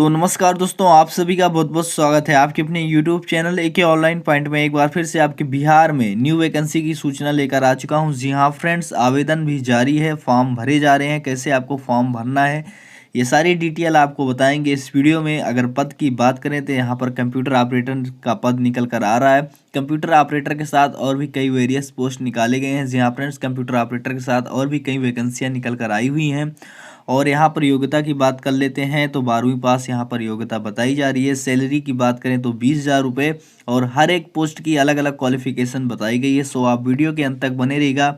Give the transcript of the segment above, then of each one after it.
तो नमस्कार दोस्तों, आप सभी का बहुत बहुत स्वागत है आपके अपने YouTube channel AK online point में। एक बार फिर से आपके बिहार में न्यू वैकेंसी की सूचना लेकर आ चुका हूं। जी हां फ्रेंड्स, आवेदन भी जारी है, फॉर्म भरे जा रहे हैं। कैसे आपको फॉर्म भरना है ये सारी डिटेल आपको बताएंगे इस वीडियो में। अगर पद की बात करें तो यहाँ पर कंप्यूटर ऑपरेटर का पद निकल कर आ रहा है। कंप्यूटर ऑपरेटर के साथ और भी कई वेरियस पोस्ट निकाले गए हैं। जी हाँ फ्रेंड्स, कंप्यूटर ऑपरेटर के साथ और भी कई वैकेंसियाँ निकल कर आई हुई हैं। और यहाँ पर योग्यता की बात कर लेते हैं तो 12वीं पास यहाँ पर योग्यता बताई जा रही है। सैलरी की बात करें तो 20,000 रुपये और हर एक पोस्ट की अलग अलग क्वालिफिकेशन बताई गई है। सो आप वीडियो के अंत तक बने रहिएगा।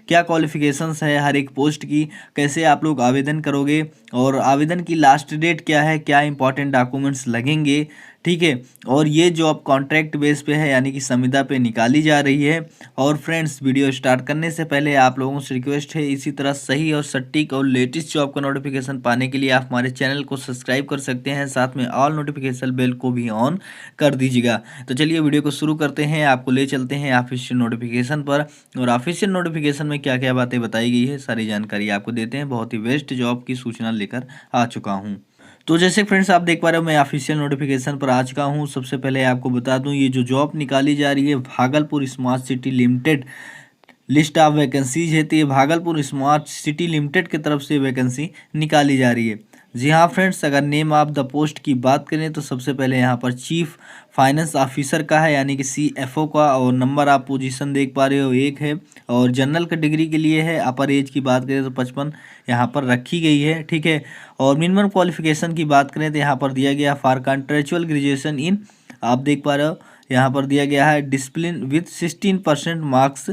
क्या क्वालिफिकेशंस है हर एक पोस्ट की, कैसे आप लोग आवेदन करोगे और आवेदन की लास्ट डेट क्या है, क्या इंपॉर्टेंट डॉक्यूमेंट्स लगेंगे, ठीक है। और ये जॉब कॉन्ट्रैक्ट बेस पे है, यानी कि संविदा पे निकाली जा रही है। और फ्रेंड्स, वीडियो स्टार्ट करने से पहले आप लोगों से रिक्वेस्ट है, इसी तरह सही और सटीक और लेटेस्ट जॉब का नोटिफिकेशन पाने के लिए आप हमारे चैनल को सब्सक्राइब कर सकते हैं, साथ में ऑल नोटिफिकेशन बेल को भी ऑन कर दीजिएगा। तो चलिए वीडियो को शुरू करते हैं। आपको ले चलते हैं ऑफिशियल नोटिफिकेशन पर, और ऑफिशियल नोटिफिकेशन में क्या क्या बातें बताई गई है सारी जानकारी आपको देते हैं। बहुत ही बेस्ट जॉब की सूचना लेकर आ चुका हूँ। तो जैसे फ्रेंड्स आप देख पा रहे हो, मैं ऑफिशियल नोटिफिकेशन पर आ चुका हूँ। सबसे पहले आपको बता दूं, ये जो जॉब निकाली जा रही है Bhagalpur smart city limited list of vacancies है, तो ये भागलपुर स्मार्ट सिटी लिमिटेड की तरफ से वैकेंसी निकाली जा रही है। जी हाँ फ्रेंड्स, अगर नेम ऑफ द पोस्ट की बात करें तो सबसे पहले यहाँ पर चीफ फाइनेंस ऑफिसर का है, यानी कि CFO का। और नंबर आप पोजीशन देख पा रहे हो 1 है। और जनरल कैटेगरी के लिए है। अपर एज की बात करें तो 55 यहाँ पर रखी गई है, ठीक है। और मिनिमम क्वालिफिकेशन की बात करें तो यहाँ पर दिया गया फॉर कॉन्ट्रेक्चुअल ग्रेजुएशन इन, आप देख पा रहे हो यहाँ पर दिया गया है डिसिप्लिन विथ 16% मार्क्स,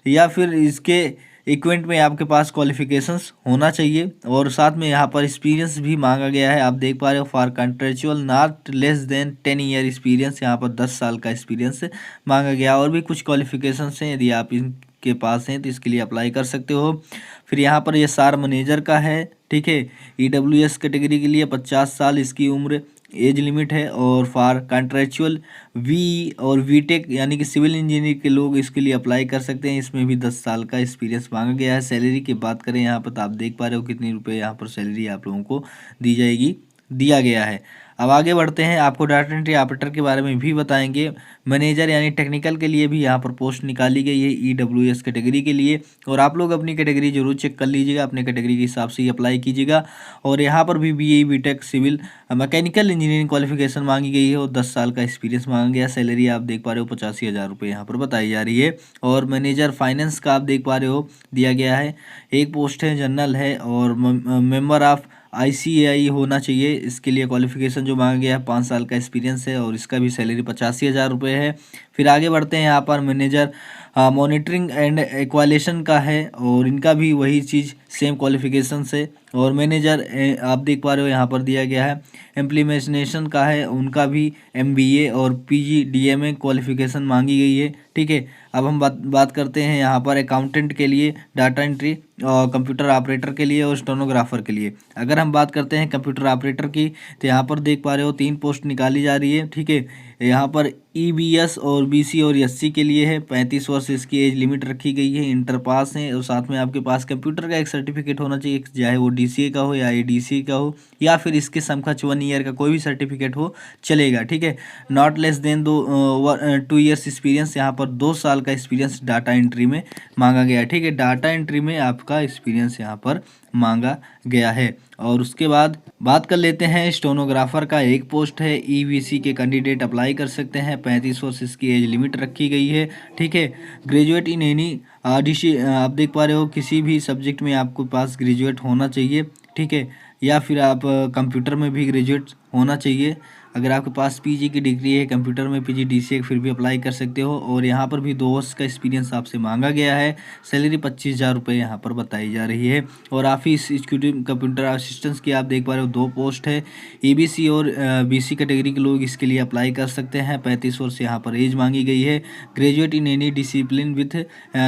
या फिर इसके इक्विवेलेंट में आपके पास क्वालिफिकेशंस होना चाहिए। और साथ में यहाँ पर एक्सपीरियंस भी मांगा गया है, आप देख पा रहे हो for contractual not less than 10 year experience, यहाँ पर 10 साल का एक्सपीरियंस मांगा गया। और भी कुछ क्वालिफिकेशंस हैं, यदि आप इनके पास हैं तो इसके लिए अप्लाई कर सकते हो। फिर यहाँ पर ये SAR मैनेजर का है, ठीक है। EWS कैटेगरी के लिए 50 साल इसकी उम्र एज लिमिट है। और फॉर कॉन्ट्रेक्चुअल वी और VTech यानी कि सिविल इंजीनियर के लोग इसके लिए अप्लाई कर सकते हैं। इसमें भी 10 साल का एक्सपीरियंस मांगा गया है। सैलरी की बात करें यहाँ पर तो आप देख पा रहे हो कितनी रुपये यहाँ पर सैलरी आप लोगों को दी जाएगी, दिया गया है। अब आगे बढ़ते हैं, आपको डाटा एंट्री ऑपरेटर के बारे में भी बताएंगे। मैनेजर यानी टेक्निकल के लिए भी यहाँ पर पोस्ट निकाली गई है EWS कैटेगरी के लिए। और आप लोग अपनी कैटेगरी जरूर चेक कर लीजिएगा, अपने कैटेगरी के हिसाब से ही अप्लाई कीजिएगा। और यहाँ पर भी BE BTech civil mechanical engineering qualification मांगी गई है और 10 साल का एक्सपीरियंस मांगा गया। सैलरी आप देख पा रहे हो 85,000 रुपये यहाँ पर बताई जा रही है। और मैनेजर फाइनेंस का आप देख पा रहे हो दिया गया है, एक पोस्ट है, जनरल है। और मेंबर ऑफ ICAI होना चाहिए। इसके लिए क्वालिफिकेशन जो मांगा गया है 5 साल का एक्सपीरियंस है, और इसका भी सैलरी 85,000 रुपये है। फिर आगे बढ़ते हैं, यहाँ पर मैनेजर मॉनिटरिंग एंड एक्वालेशन का है, और इनका भी वही चीज़ सेम क्वालिफिकेशन से। और मैनेजर आप देख पा रहे हो यहाँ पर दिया गया है इम्प्लीमेंटेशन का है, उनका भी MBA और PGDMA क्वालिफिकेशन मांगी गई है, ठीक है। अब हम बात करते हैं यहाँ पर अकाउंटेंट के लिए, डाटा एंट्री, कंप्यूटर ऑपरेटर के लिए और स्टेनोग्राफर के लिए। अगर हम बात करते हैं कंप्यूटर ऑपरेटर की तो यहाँ पर देख पा रहे हो 3 पोस्ट निकाली जा रही है, ठीक है। यहाँ पर EBS और BC और SC के लिए है। 35 वर्ष इसकी एज लिमिट रखी गई है। इंटर पास है, और साथ में आपके पास कंप्यूटर का एक सर्टिफिकेट होना चाहिए, चाहे वो DCA का हो या ADCA का हो, या फिर इसके समकक्ष 1 ईयर का कोई भी सर्टिफिकेट हो चलेगा, ठीक है। Not less than 2 years experience, यहाँ पर 2 साल का एक्सपीरियंस डाटा एंट्री में मांगा गया, ठीक है। डाटा एंट्री में आपका एक्सपीरियंस यहाँ पर मांगा गया है। और उसके बाद बात कर लेते हैं स्टेनोग्राफर का, एक पोस्ट है। EVC के कैंडिडेट अप्लाई कर सकते हैं। 35 वर्ष इसकी एज लिमिट रखी गई है, ठीक है। ग्रेजुएट इन एनी DC, आप देख पा रहे हो किसी भी सब्जेक्ट में आपके पास ग्रेजुएट होना चाहिए, ठीक है। या फिर आप कंप्यूटर में भी ग्रेजुएट होना चाहिए। अगर आपके पास PG की डिग्री है कंप्यूटर में, PGDCA, फिर भी अप्लाई कर सकते हो। और यहाँ पर भी 2 वर्ष का एक्सपीरियंस आपसे मांगा गया है। सैलरी 25,000 रुपये यहाँ पर बताई जा रही है। और ऑफिस एग्जीक्यूटिव कंप्यूटर असिस्टेंट्स की आप देख पा रहे हो 2 पोस्ट है। EBC और BC कैटेगरी के लोग इसके लिए अप्लाई कर सकते हैं। 35 वर्ष यहाँ पर एज मांगी गई है। Graduate in any discipline with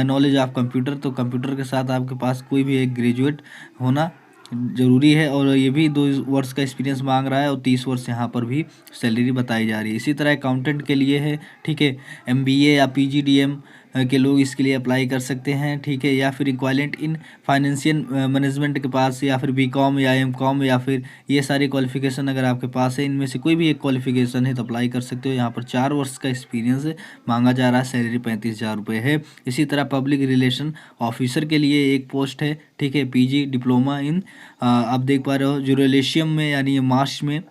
knowledge of computer, तो कंप्यूटर के साथ आपके पास कोई भी एक ग्रेजुएट होना जरूरी है। और ये भी 2 वर्ष का एक्सपीरियंस मांग रहा है, और 30 वर्ष यहाँ पर भी सैलरी बताई जा रही है। इसी तरह अकाउंटेंट के लिए है, ठीक है। MBA या PGDM के लोग इसके लिए अप्लाई कर सकते हैं, ठीक है। या फिर इक्वालेंट इन फाइनेंशियल मैनेजमेंट के पास, या फिर बीकॉम या एमकॉम, या फिर ये सारी क्वालिफिकेशन अगर आपके पास है, इनमें से कोई भी एक क्वालिफिकेशन है तो अप्लाई कर सकते हो। यहाँ पर 4 वर्ष का एक्सपीरियंस मांगा जा रहा है, सैलरी 35,000 रुपये है। इसी तरह पब्लिक रिलेशन ऑफिसर के लिए एक पोस्ट है, ठीक है। पीजी डिप्लोमा इन आप देख पा रहे हो जुर्नलिज्म में, यानी मास में,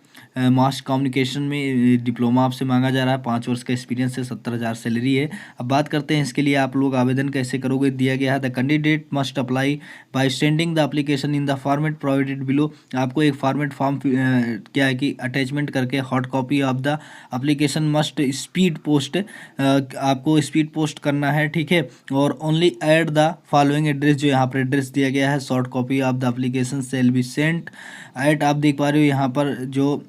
मास कम्युनिकेशन में डिप्लोमा आपसे मांगा जा रहा है। 5 वर्ष का एक्सपीरियंस है, 70,000 सैलरी है। अब बात करते हैं इसके लिए आप लोग आवेदन कैसे करोगे। दिया गया है the candidate must apply by sending the application in the format provided below. आपको एक फॉर्मेट फॉर्म क्या है कि अटैचमेंट करके hard copy of the application must speed post, आपको स्पीड पोस्ट करना है, ठीक है। और only add the following address, जो यहाँ पर एड्रेस दिया गया है, short copy of the application shall be sent at, आप देख पा रहे हो यहाँ पर जो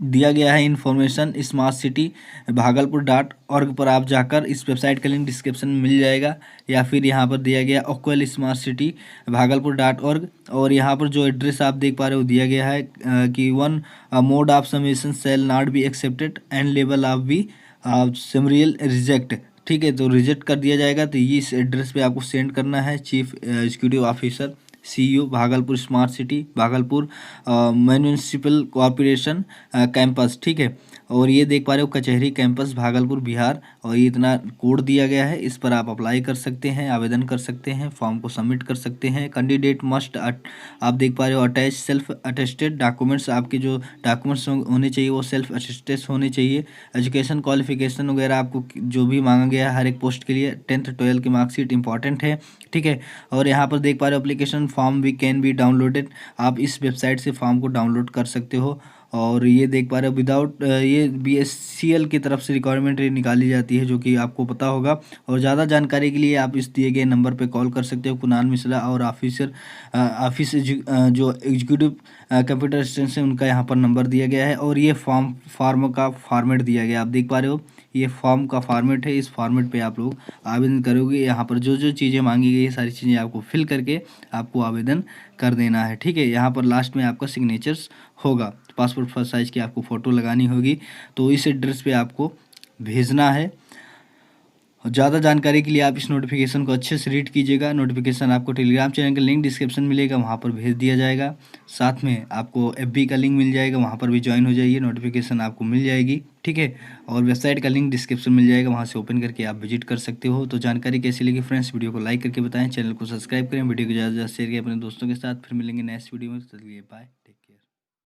दिया गया है information smart city Bhagalpur .org पर आप जाकर इस वेबसाइट का लिंक डिस्क्रिप्शन में मिल जाएगा, या फिर यहाँ पर दिया गया ओक्वेल स्मार्ट सिटी भागलपुर .org। और यहाँ पर जो एड्रेस आप देख पा रहे हो दिया गया है कि 1 mode of submission shall not be accepted and level of be summarily reject, ठीक है। तो रिजेक्ट कर दिया जाएगा, तो इस एड्रेस पे आपको सेंड करना है। Chief executive officer CEO Bhagalpur smart city Bhagalpur municipal corporation campus, ठीक है। और ये देख पा रहे हो कचहरी कैंपस भागलपुर बिहार, और ये इतना कोड दिया गया है, इस पर आप अप्लाई कर सकते हैं, आवेदन कर सकते हैं, फॉर्म को सबमिट कर सकते हैं। कैंडिडेट मस्ट आप देख पा रहे हो अटैच सेल्फ अटेस्टेड डॉक्यूमेंट्स, आपके जो डॉक्यूमेंट्स होने चाहिए वो सेल्फ अटेस्टेड होने चाहिए। एजुकेशन क्वालिफिकेशन वगैरह आपको जो भी मांगा गया है हर एक पोस्ट के लिए 10th 12th की मार्कशीट इंपॉर्टेंट है, ठीक है। और यहाँ पर देख पा रहे हो application form we can be downloaded, आप इस वेबसाइट से फॉर्म को डाउनलोड कर सकते हो। और ये देख पा रहे हो विदाउट ये BSCL की तरफ से रिक्वायरमेंट निकाली जाती है, जो कि आपको पता होगा। और ज़्यादा जानकारी के लिए आप इस दिए गए नंबर पे कॉल कर सकते हो। कुणाल मिश्रा और ऑफिस जो एग्जीक्यूटिव कंप्यूटर असिस्टेंट है उनका यहाँ पर नंबर दिया गया है। और ये फॉर्म का फॉर्मेट दिया गया, आप देख पा रहे हो ये फॉर्म का फॉर्मेट है। इस फॉर्मेट पे आप लोग आवेदन करोगे, यहाँ पर जो जो चीज़ें मांगी गई है सारी चीज़ें आपको फिल करके आपको आवेदन कर देना है, ठीक है। यहाँ पर लास्ट में आपका सिग्नेचर्स होगा, पासपोर्ट फर्स्ट साइज़ की आपको फ़ोटो लगानी होगी, तो इस एड्रेस पे आपको भेजना है। ज़्यादा जानकारी के लिए आप इस नोटिफिकेशन को अच्छे से रीड कीजिएगा। नोटिफिकेशन आपको टेलीग्राम चैनल का लिंक डिस्क्रिप्शन मिलेगा, वहाँ पर भेज दिया जाएगा। साथ में आपको FB का लिंक मिल जाएगा, वहाँ पर भी ज्वाइन हो जाइए, नोटिफिकेशन आपको मिल जाएगी, ठीक है। और वेबसाइट का लिंक डिस्क्रिप्शन मिल जाएगा, वहाँ से ओपन करके आप विजिट कर सकते हो। तो जानकारी कैसी लगी फ्रेंड्स, वीडियो को लाइक करके बताएं, चैनल को सब्सक्राइब करें, वीडियो को ज़्यादा से ज़्यादा शेयर करें अपने दोस्तों के साथ। फिर मिलेंगे नेक्स्ट वीडियो में, चलिए बाय।